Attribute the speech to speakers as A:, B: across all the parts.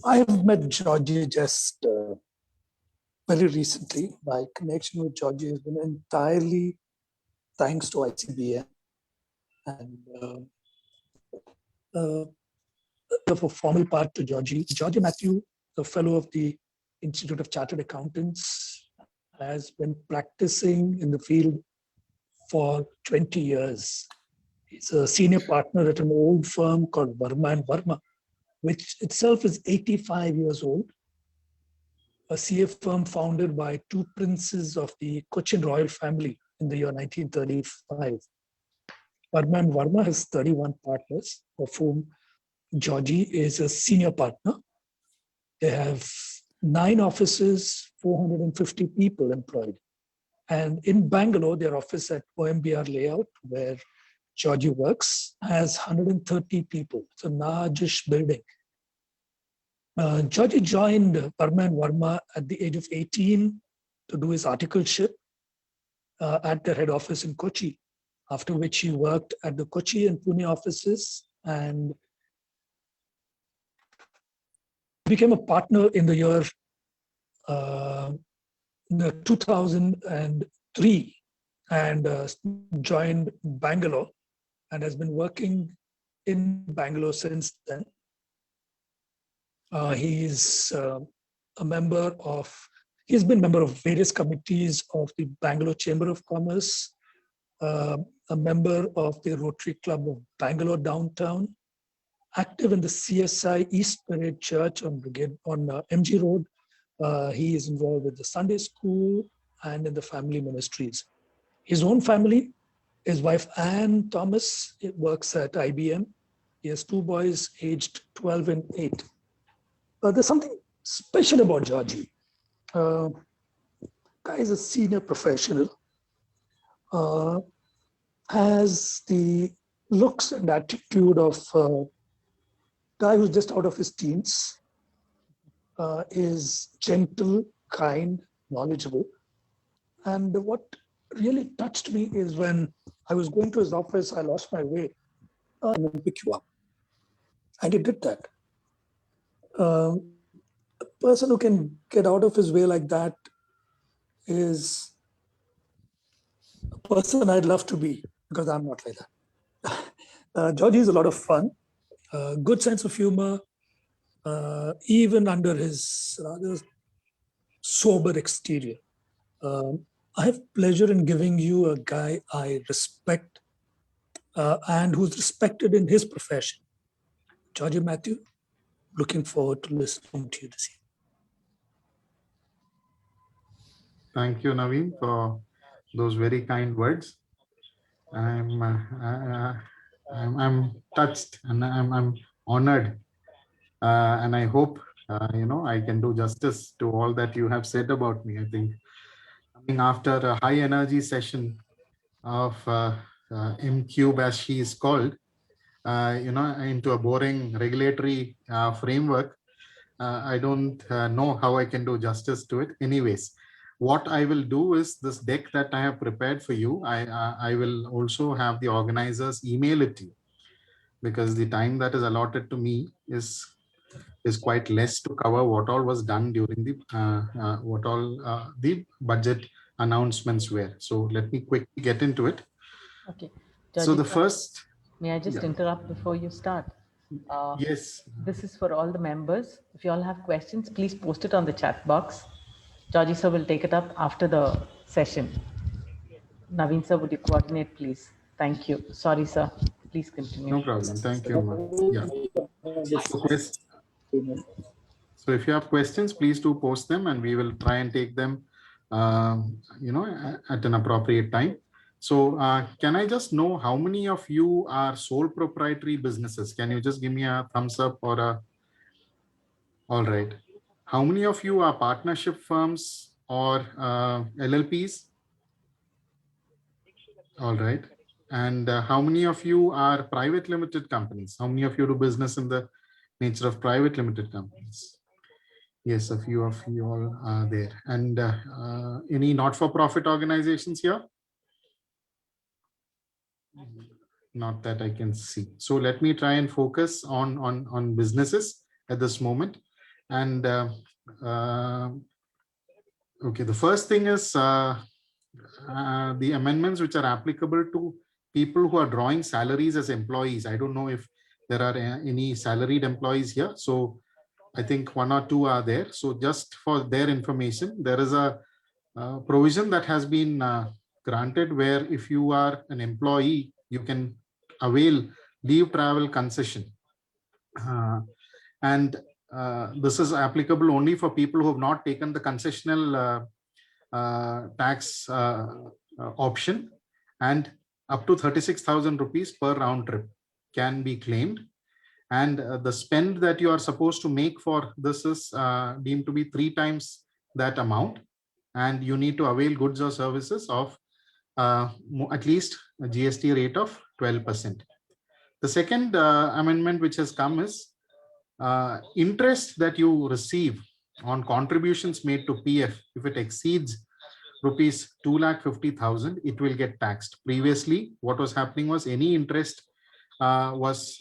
A: I have met Georgie just very recently. My connection with Georgie has been entirely thanks to ICBM and of a formal part to Georgie. Georgie Matthew, the fellow of the Institute of Chartered Accountants, has been practicing in the field for 20 years. He's a senior partner at an old firm called Verma and Verma, which itself is 85 years old. A CA firm founded by two princes of the Cochin royal family in the year 1935. Verma and Verma has 31 partners, of whom Georgie is a senior partner. They have 9 offices, 450 people employed. And in Bangalore, their office at OMBR Layout, where Georgie works, has 130 people. It's a largish building. Georgie joined Verma and Verma at the age of 18 to do his articleship at their head office in Kochi, after which he worked at the Kochi and Pune offices and became a partner in the year 2003 and joined Bangalore and has been working in Bangalore since then. He's been member of various committees of the Bangalore Chamber of Commerce, a member of the Rotary Club of Bangalore Downtown, active in the CSI East Parade Church on MG Road. He is involved with the Sunday School and in the family ministries. His own family, his wife Anne Thomas, works at IBM. He has 2 boys aged 12 and 8. There's something special about Georgie. Guy is a senior professional, has the looks and attitude of a guy who's just out of his teens, is gentle, kind, knowledgeable. And what really touched me is when I was going to his office, I lost my way. I'm going to pick you up. And he did that. A person who can get out of his way like that is a person I'd love to be, because I'm not like that. Georgie is a lot of fun, good sense of humor, even under his rather sober exterior. I have pleasure in giving you a guy I respect and who's respected in his profession. Georgie Matthew, looking forward to listening to you this evening.
B: Thank you, Naveen, for those very kind words. I'm touched and I'm honored, and I hope I can do justice to all that you have said about me. I think coming after a high energy session of M Cube, as she is called, into a boring regulatory framework, I don't know how I can do justice to it. Anyways, what I will do is this deck that I have prepared for you, I will also have the organizers email it to you, because the time that is allotted to me is quite less to cover what all was done during the the budget announcements were. So let me quickly get into it.
C: Okay.
B: So the first,
C: may I just interrupt before you start?
B: Yes.
C: This is for all the members. If you all have questions, please post it on the chat box. Georgie sir will take it up after the session. Naveen sir, would you coordinate, please? Thank you. Sorry, sir. Please continue.
B: No problem. Thank you. Yeah. So if you have questions, please do post them and we will try and take them, at an appropriate time. So can I just know how many of you are sole proprietary businesses? Can you just give me a thumbs up or a, all right. How many of you are partnership firms or LLPs? All right. And how many of you are private limited companies? How many of you do business in the nature of private limited companies? Yes, a few of you all are there. And any not-for-profit organizations here? Not that I can see. So let me try and focus on businesses at this moment. And okay, the first thing is the amendments which are applicable to people who are drawing salaries as employees. I don't know if there are any salaried employees here. So I think 1 or 2 are there. So just for their information, there is a provision that has been granted where if you are an employee, you can avail leave travel concession. And this is applicable only for people who have not taken the concessional tax option, and up to 36,000 rupees per round trip can be claimed. And the spend that you are supposed to make for this is deemed to be 3 times that amount. And you need to avail goods or services of at least a GST rate of 12%. The second amendment which has come is interest that you receive on contributions made to PF, if it exceeds rupees 250,000, it will get taxed. Previously, what was happening was any interest was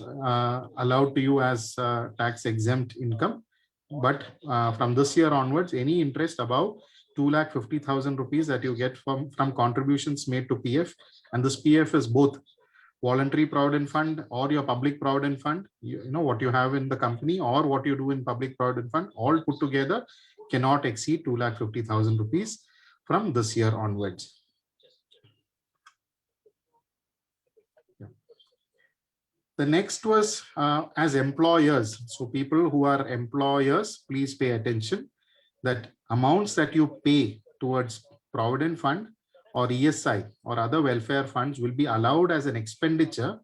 B: allowed to you as tax exempt income. But from this year onwards, any interest above 250,000 rupees that you get from contributions made to PF, and this PF is both voluntary provident fund or your public provident fund, you know what you have in the company or what you do in public provident fund, all put together cannot exceed 250,000 rupees from this year onwards. The next was as employers. So people who are employers, please pay attention that amounts that you pay towards provident fund or ESI or other welfare funds will be allowed as an expenditure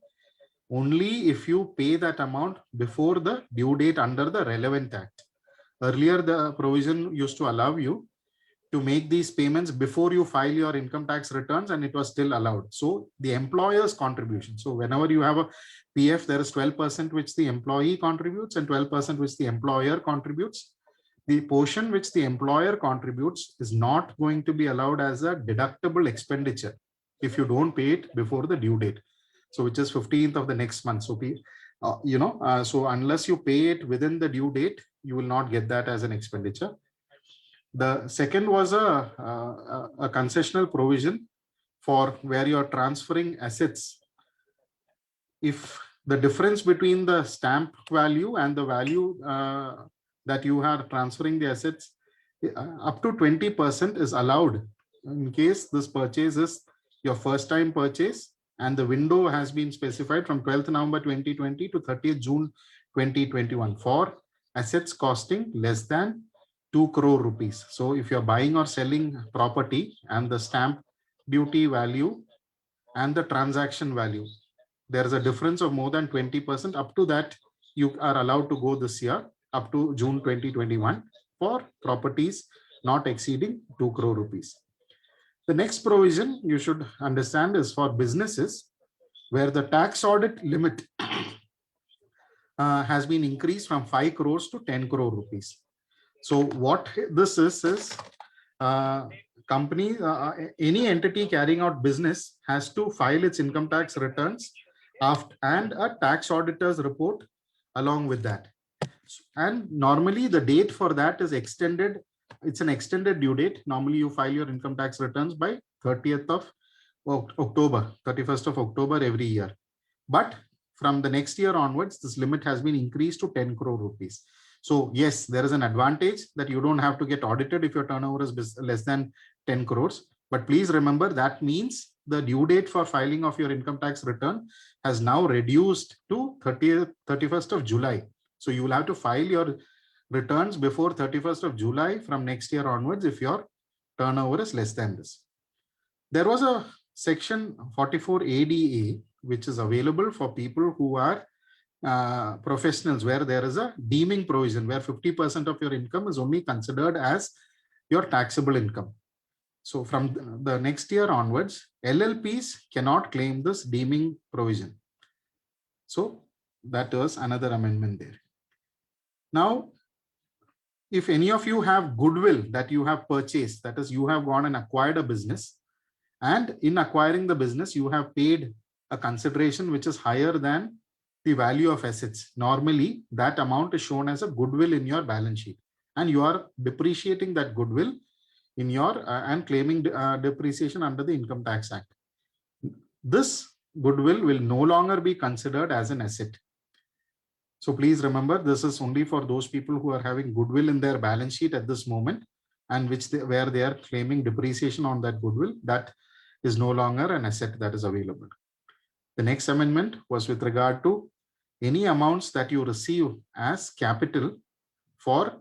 B: only if you pay that amount before the due date under the relevant act. Earlier, the provision used to allow you to make these payments before you file your income tax returns, and it was still allowed. So the employer's contribution. So whenever you have a PF, there is 12% which the employee contributes and 12% which the employer contributes. The portion which the employer contributes is not going to be allowed as a deductible expenditure if you don't pay it before the due date. So which is 15th of the next month. So so unless you pay it within the due date, you will not get that as an expenditure. The second was a concessional provision for where you are transferring assets. If the difference between the stamp value and the value that you are transferring the assets up to 20% is allowed in case this purchase is your first time purchase and the window has been specified from 12th November 2020 to 30th June 2021 for assets costing less than 2 crore rupees. So if you're buying or selling property and the stamp duty value and the transaction value, there is a difference of more than 20%. Up to that, you are allowed to go this year up to June 2021 for properties not exceeding 2 crore rupees. The next provision you should understand is for businesses where the tax audit limit has been increased from 5 crores to 10 crore rupees. So what this is company, any entity carrying out business has to file its income tax returns and a tax auditor's report along with that. And normally the date for that is extended. It's an extended due date. Normally you file your income tax returns by 30th of October, 31st of October every year. But from the next year onwards, this limit has been increased to 10 crore rupees. So yes, there is an advantage that you don't have to get audited if your turnover is less than 10 crores. But please remember that means the due date for filing of your income tax return has now reduced to 31st of July. So you will have to file your returns before 31st of July from next year onwards if your turnover is less than this. There was a section 44 ADA which is available for people who are professionals, where there is a deeming provision where 50% of your income is only considered as your taxable income. So from the next year onwards, LLPs cannot claim this deeming provision. So that was another amendment there. Now, if any of you have goodwill that you have purchased, that is, you have gone and acquired a business, and in acquiring the business, you have paid a consideration which is higher than the value of assets. Normally, that amount is shown as a goodwill in your balance sheet. and you are depreciating that goodwill in your and claiming depreciation under the Income Tax Act. This goodwill will no longer be considered as an asset. So please remember, this is only for those people who are having goodwill in their balance sheet at this moment, and where they are claiming depreciation on that goodwill. That is no longer an asset that is available. The next amendment was with regard to any amounts that you receive as capital for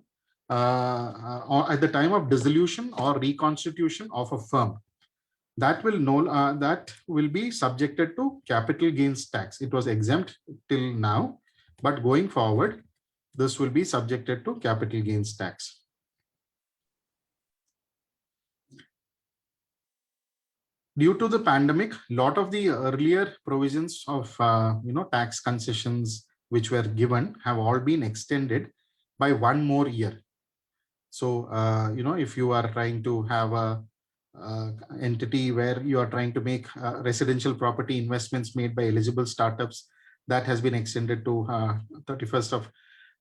B: or at the time of dissolution or reconstitution of a firm. That will be subjected to capital gains tax. It was exempt till now, but going forward, this will be subjected to capital gains tax. Due to the pandemic, a lot of the earlier provisions of tax concessions which were given have all been extended by 1 more year. So if you are trying to have a entity where you are trying to make residential property investments made by eligible startups, that has been extended to 31st of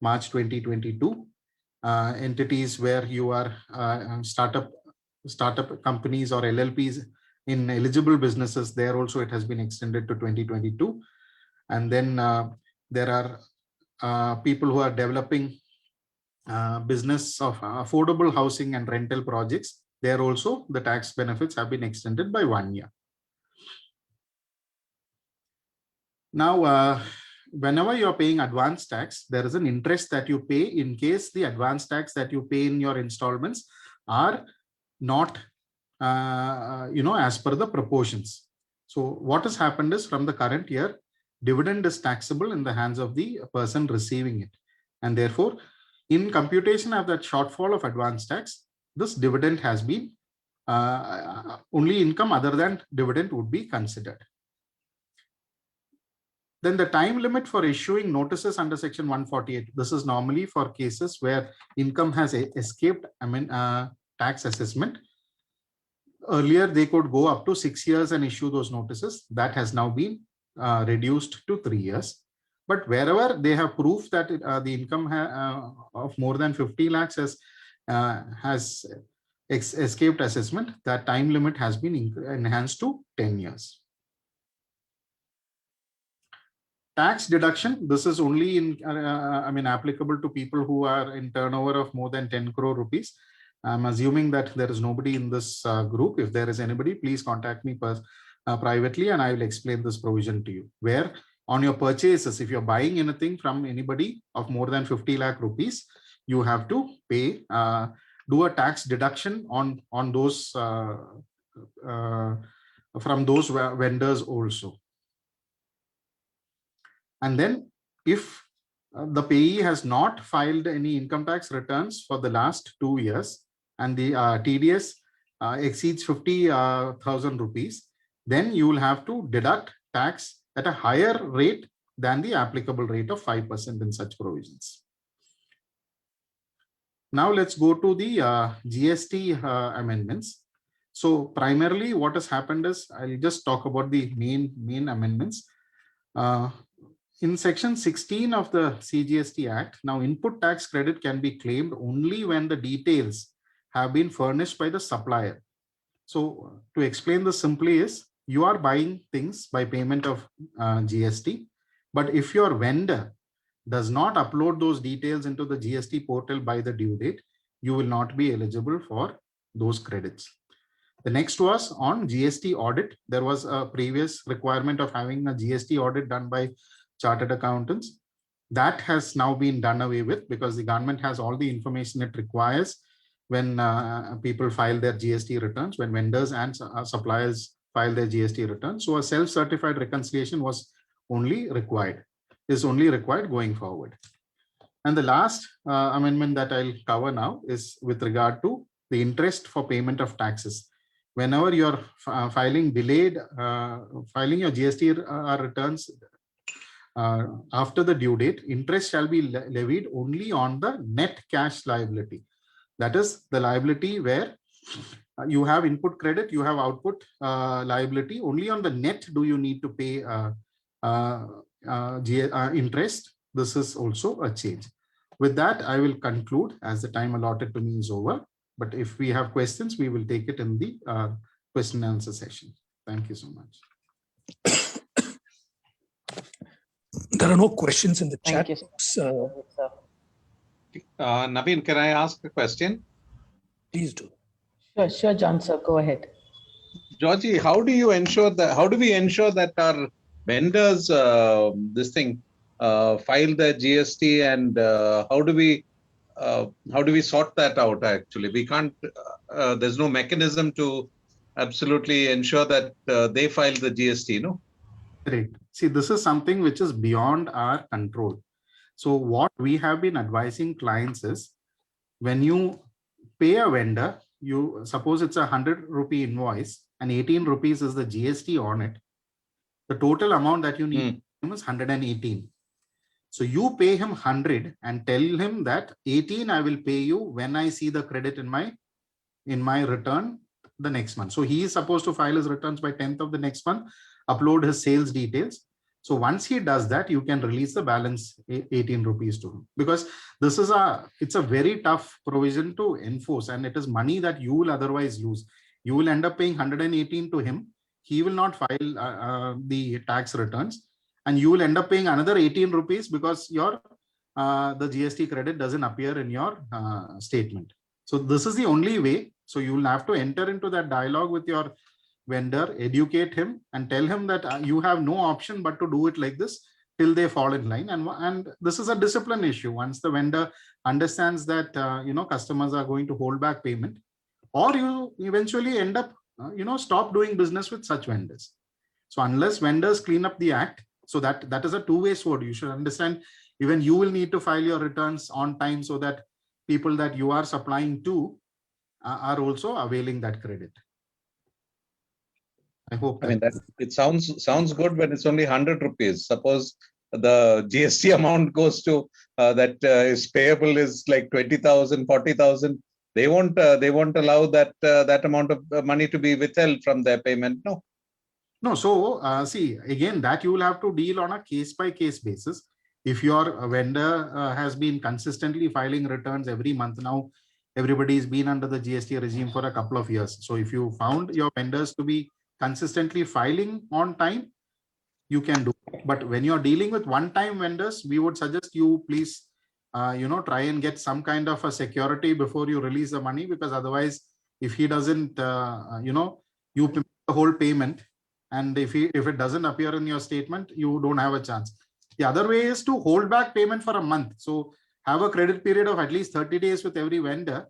B: March 2022. Entities where you are startup companies or LLPs in eligible businesses, there also it has been extended to 2022. And then there are people who are developing business of affordable housing and rental projects. There also the tax benefits have been extended by 1 year. Now, whenever you're paying advance tax, there is an interest that you pay in case the advance tax that you pay in your installments are not as per the proportions. So what has happened is, from the current year, dividend is taxable in the hands of the person receiving it, and therefore in computation of that shortfall of advance tax, this dividend has been only income other than dividend would be considered. Then the time limit for issuing notices under section 148, this is normally for cases where income has escaped tax assessment. Earlier, they could go up to 6 years and issue those notices. That has now been reduced to 3 years. But wherever they have proof that the income of more than 50 lakhs has escaped assessment, that time limit has been enhanced to 10 years. Tax deduction, this is only applicable to people who are in turnover of more than 10 crore rupees. I'm assuming that there is nobody in this group. If there is anybody, please contact me privately and I will explain this provision to you. Where on your purchases, if you're buying anything from anybody of more than 50 lakh rupees, you have to pay, do a tax deduction on those from those vendors also. And then if the payee has not filed any income tax returns for the last 2 years and the TDS exceeds 50,000 rupees, then you will have to deduct tax at a higher rate than the applicable rate of 5% in such provisions. Now let's go to the GST amendments. So primarily what has happened is, I'll just talk about the main amendments. In section 16 of the CGST Act, now input tax credit can be claimed only when the details have been furnished by the supplier. So to explain this simply is, you are buying things by payment of GST, but if your vendor does not upload those details into the GST portal by the due date, you will not be eligible for those credits. The next was on GST audit. There was a previous requirement of having a GST audit done by chartered accountants. That has now been done away with because the government has all the information it requires when people file their GST returns, when vendors and suppliers file their GST returns. So a self-certified reconciliation is only required going forward. And the last amendment that I'll cover now is with regard to the interest for payment of taxes. Whenever you're filing your GST returns after the due date, interest shall be levied only on the net cash liability. That is the liability where you have input credit, you have output liability. Only on the net do you need to pay interest. This is also a change. with that, I will conclude as the time allotted to me is over. But if we have questions, we will take it in the question and answer session. Thank you so much.
A: There are no questions in the
C: Thank
A: chat.
C: you.
A: So
C: Sir.
D: Naveen, can I ask a question?
A: please do.
C: Sure, John, sir, go ahead.
D: Georgie, how do we ensure that our vendors file their GST, and how do we sort that out? Actually, we can't. There's no mechanism to absolutely ensure that they file the GST. No.
B: Great. See, this is something which is beyond our control. So what we have been advising clients is, when you pay a vendor, you suppose it's a 100 rupee invoice and 18 rupees is the GST on it. The total amount that you need is 118. So you pay him 100 and tell him that 18 I will pay you when I see the credit in my return the next month. So he is supposed to file his returns by 10th of the next month, upload his sales details. So once he does that, you can release the balance 18 rupees to him, because this is it's a very tough provision to enforce, and it is money that you will otherwise lose. You will end up paying 118 to him. He will not file the tax returns, and you will end up paying another 18 rupees because the GST credit doesn't appear in your statement. So this is the only way. So you will have to enter into that dialogue with your vendor, educate him and tell him that you have no option but to do it like this till they fall in line. And this is a discipline issue. Once the vendor understands that customers are going to hold back payment, or you eventually end up stop doing business with such vendors. So unless vendors clean up the act, so that is a two-way sword. You should understand, even you will need to file your returns on time so that people that you are supplying to are also availing that credit. I hope.
D: I mean, it sounds good when it's only 100 rupees. Suppose the GST amount goes to that is payable is like 20,000, 40,000. They won't allow that amount of money to be withheld from their payment. No.
B: So see, again, that you will have to deal on a case-by-case basis. If your vendor has been consistently filing returns every month, now everybody's been under the GST regime for a couple of years. So if you found your vendors to be consistently filing on time, you can do it. But when you're dealing with one-time vendors, we would suggest you please try and get some kind of a security before you release the money, because otherwise, if he doesn't you pay the whole payment, and if it doesn't appear in your statement, you don't have a chance. The other way is to hold back payment for a month. So have a credit period of at least 30 days with every vendor,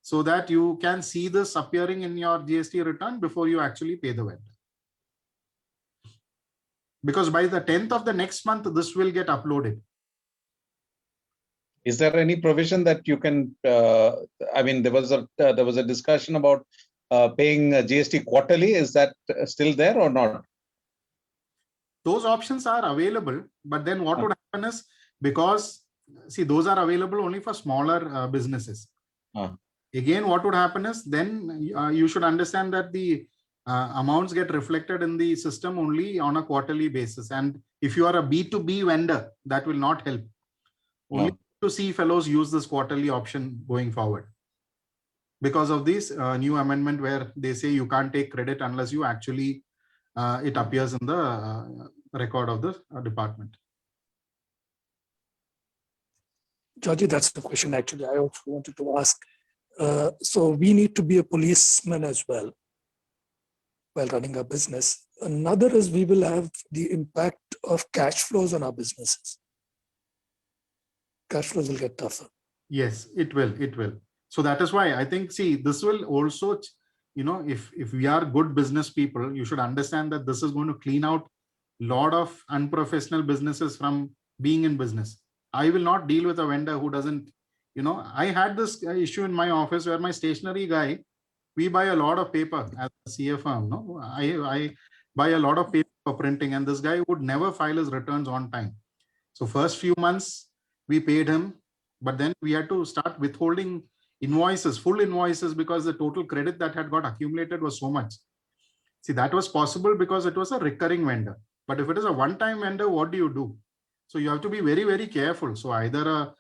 B: so that you can see this appearing in your GST return before you actually pay the vendor. Because by the 10th of the next month, this will get uploaded.
D: Is there any provision that you can, I mean, there was a discussion about paying GST quarterly. Is that still there or not?
B: Those options are available, but then what would happen is, because see, those are available only for smaller businesses. Again, what would happen is, then you should understand that the amounts get reflected in the system only on a quarterly basis. And if you are a B2B vendor, that will not help. Only B2C fellows use this quarterly option going forward, because of this new amendment where they say you can't take credit unless you actually it appears in the record of the department.
A: Georgie, that's the question actually I also wanted to ask. So we need to be a policeman as well while running our business. Another is we will have the impact of cash flows on our businesses. Cash flows will get tougher.
B: Yes, it will. It will. So that is why I think, see, this will also, if we are good business people, you should understand that this is going to clean out a lot of unprofessional businesses from being in business. I will not deal with a vendor who doesn't, I had this issue in my office where my stationery guy, we buy a lot of paper as a CA firm. No, I buy a lot of paper for printing, and this guy would never file his returns on time. So first few months we paid him, but then we had to start withholding invoices, full invoices, because the total credit that had got accumulated was so much. See, that was possible because it was a recurring vendor. But if it is a one-time vendor, what do you do? So you have to be very, very careful. So either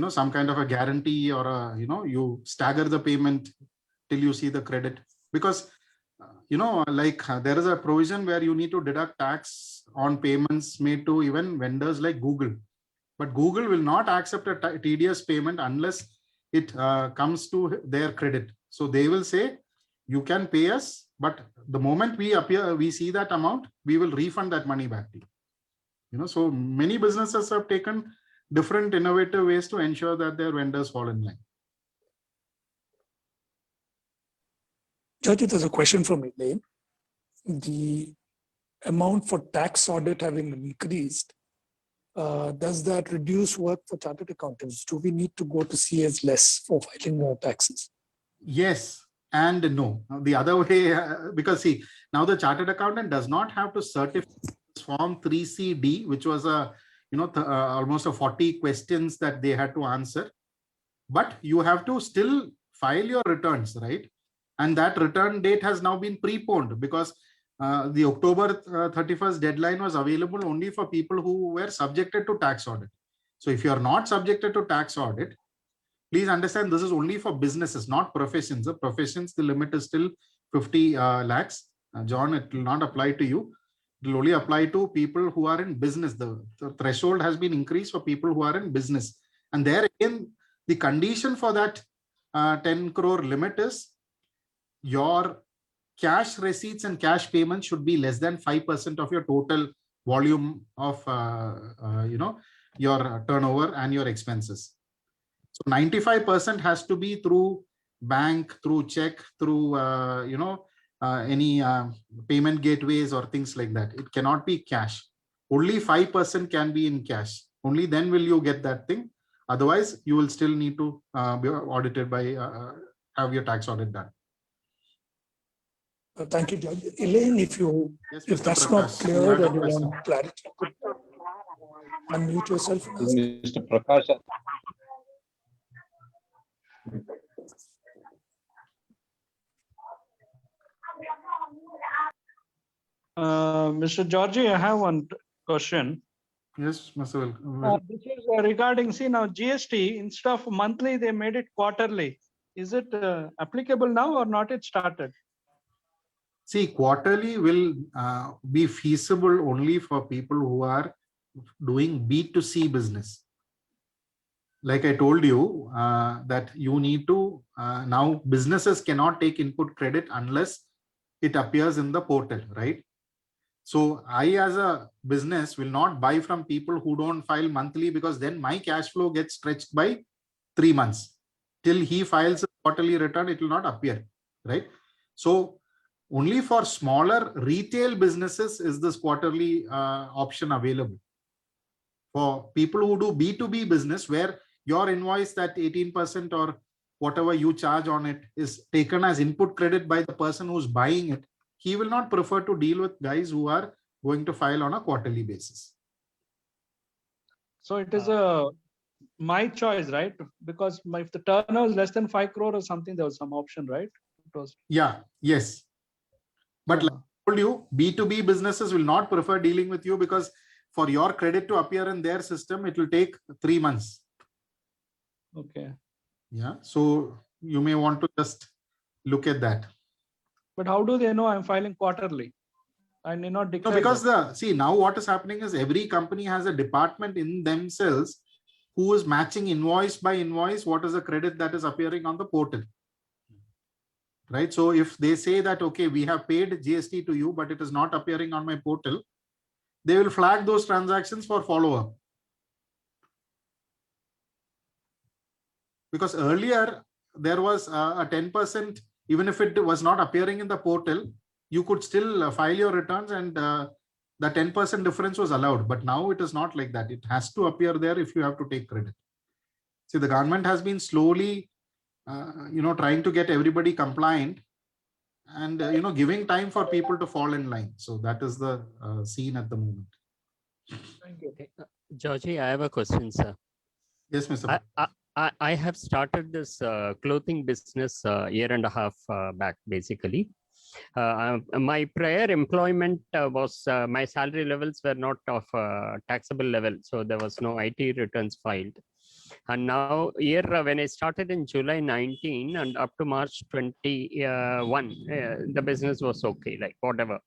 B: some kind of a guarantee, or you stagger the payment till you see the credit, because there is a provision where you need to deduct tax on payments made to even vendors like Google, but Google will not accept a TDS payment unless it comes to their credit. So they will say, you can pay us, but the moment we see that amount, we will refund that money back to you. So many businesses have taken different innovative ways to ensure that their vendors fall in line.
A: Georgie, there's a question from Elaine. The amount for tax audit having increased, does that reduce work for chartered accountants? Do we need to go to CS less for filing taxes?
B: Yes and no. The other way, because see, now the chartered accountant does not have to certify form 3CD, which was almost a 40 questions that they had to answer, but you have to still file your returns, right? And that return date has now been preponed, because the October 31st deadline was available only for people who were subjected to tax audit. So if you are not subjected to tax audit, please understand this is only for businesses, not professions. The professions, the limit is still 50 lakhs. John, it will not apply to you. It will only apply to people who are in business. The threshold has been increased for people who are in business. And there again, the condition for that 10 crore limit is your cash receipts and cash payments should be less than 5% of your total volume of your turnover and your expenses. So 95% has to be through bank, through check, through any payment gateways or things like that. It cannot be cash. Only 5% can be in cash. Only then will you get that thing. Otherwise, you will still need to be audited by have your tax audit done.
A: Thank you, George. Elaine, if
B: Mr.
A: that's
B: Prakash,
A: not clear
B: you
A: and you
B: had a
A: want clarity, unmute yourself.
D: Mr. Prakash.
E: Mr. Georgie, I have one question.
B: Yes, Mr.
E: This is regarding, see now GST, instead of monthly, they made it quarterly. Is it applicable now or not? It started.
B: See, quarterly will be feasible only for people who are doing B2C business. Like I told you, that you need to, now businesses cannot take input credit unless it appears in the portal, right? So I as a business will not buy from people who don't file monthly, because then my cash flow gets stretched by 3 months. Till he files a quarterly return, it will not appear, right? So only for smaller retail businesses is this quarterly option available. For people who do B2B business, where your invoice, that 18% or whatever you charge on it, is taken as input credit by the person who's buying it, he will not prefer to deal with guys who are going to file on a quarterly basis.
E: So it is my choice, right? Because if the turnover is less than 5 crore or something, there was some option, right? It was.
B: Yeah, yes. But like I told you, B2B businesses will not prefer dealing with you, because for your credit to appear in their system, it will take 3 months.
E: Okay.
B: Yeah, so you may want to just look at that.
E: But how do they know I'm filing quarterly? I may not declare.
B: No, because see, now what is happening is every company has a department in themselves who is matching invoice by invoice what is the credit that is appearing on the portal. Right? So if they say that, okay, we have paid GST to you, but it is not appearing on my portal, they will flag those transactions for follow-up. Because earlier there was a 10%, even if it was not appearing in the portal, you could still file your returns, and the 10% difference was allowed. But now it is not like that. It has to appear there if you have to take credit. See, the government has been slowly, trying to get everybody compliant, and giving time for people to fall in line. So that is the scene at the moment.
E: Thank you.
F: Georgie, I have a question, sir.
B: Yes, Mr.
F: I have started this clothing business a year and a half back, basically. My prior employment was, my salary levels were not of taxable level, so there was no IT returns filed. And now here, when I started in July 19 and up to March 21, the business was okay, like whatever.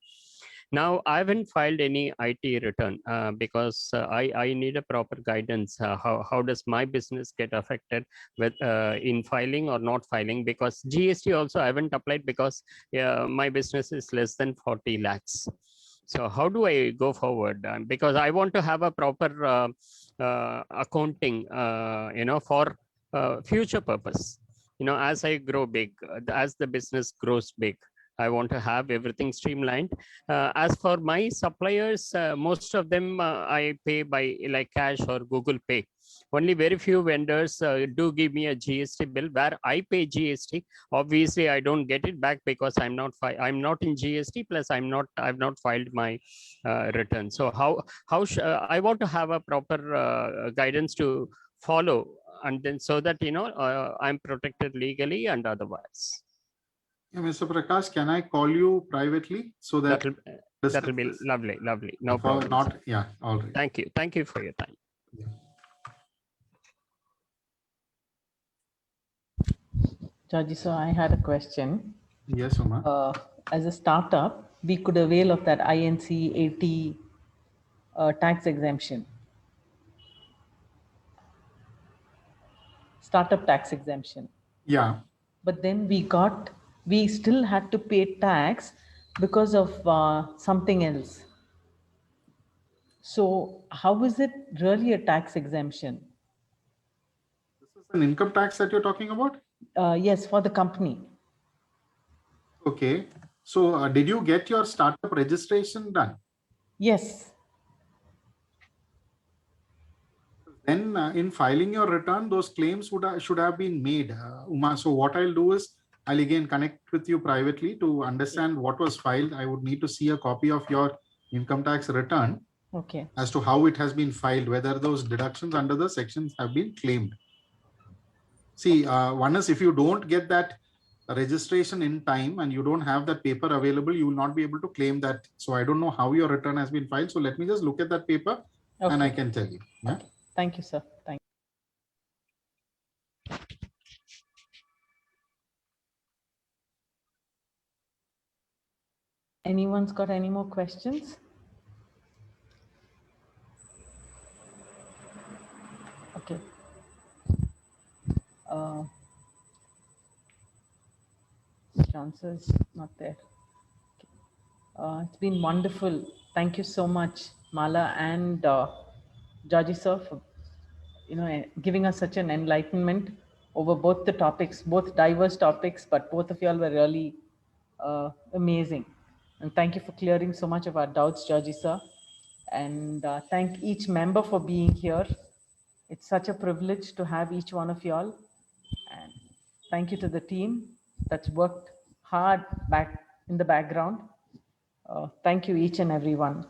F: Now I haven't filed any IT return because I need a proper guidance. How does my business get affected with in filing or not filing? Because GST also I haven't applied because my business is less than 40 lakhs. So how do I go forward? Because I want to have a proper accounting, for future purpose. As I grow big, as the business grows big, I want to have everything streamlined. As for my suppliers, most of them I pay by like cash or Google Pay. Only very few vendors do give me a GST bill where I pay GST. Obviously, I don't get it back because I'm not in GST. Plus, I've not filed my return. So I want to have a proper guidance to follow, and then so that I'm protected legally and otherwise.
B: Yeah, Mr. Prakash, can I call you privately so that
F: That'll be lovely. No problem.
B: Not, yeah, all right.
F: Thank you for your time.
C: Georgie, so I had a question.
B: Yes, Uma.
C: As a startup, we could avail of that INC 80 tax exemption. Startup tax exemption.
B: Yeah.
C: But then we still had to pay tax because of something else. So how is it really a tax exemption?
B: This is an income tax that you're talking about?
C: Yes, for the company.
B: Okay. So did you get your startup registration done?
C: Yes.
B: Then in filing your return, those claims should have been made, Uma. So what I'll do is I'll again connect with you privately to understand what was filed. I would need to see a copy of your income tax return.
C: Okay.
B: As to how it has been filed, whether those deductions under the sections have been claimed. See, one is if you don't get that registration in time and you don't have that paper available, you will not be able to claim that. So I don't know how your return has been filed. So let me just look at that paper and I can tell you. Yeah.
C: Okay. Thank you, sir. Thank you. Anyone's got any more questions? Okay. Chances not there. Okay. It's been wonderful. Thank you so much, Mala and Georgie sir, for giving us such an enlightenment over both the topics, both diverse topics, but both of y'all were really amazing. And thank you for clearing so much of our doubts, Georgie sir. And thank each member for being here. It's such a privilege to have each one of y'all. And thank you to the team that's worked hard back in the background. Thank you each and every one.